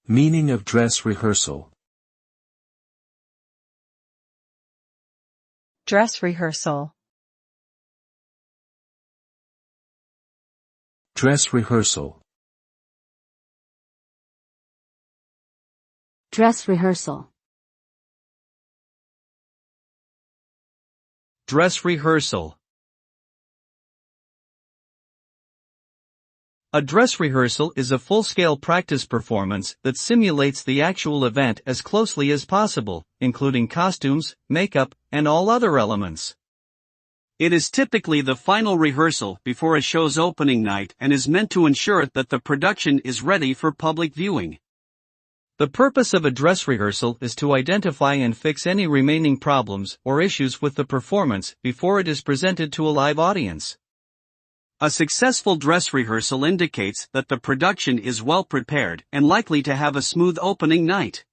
Meaning of dress rehearsal. Dress rehearsal. Dress rehearsal. Dress rehearsal. Dress rehearsal. A dress rehearsal is a full-scale practice performance that simulates the actual event as closely as possible, including costumes, makeup, and all other elements. It is typically the final rehearsal before a show's opening night and is meant to ensure that the production is ready for public viewing. The purpose of a dress rehearsal is to identify and fix any remaining problems or issues with the performance before it is presented to a live audience. A successful dress rehearsal indicates that the production is well prepared and likely to have a smooth opening night.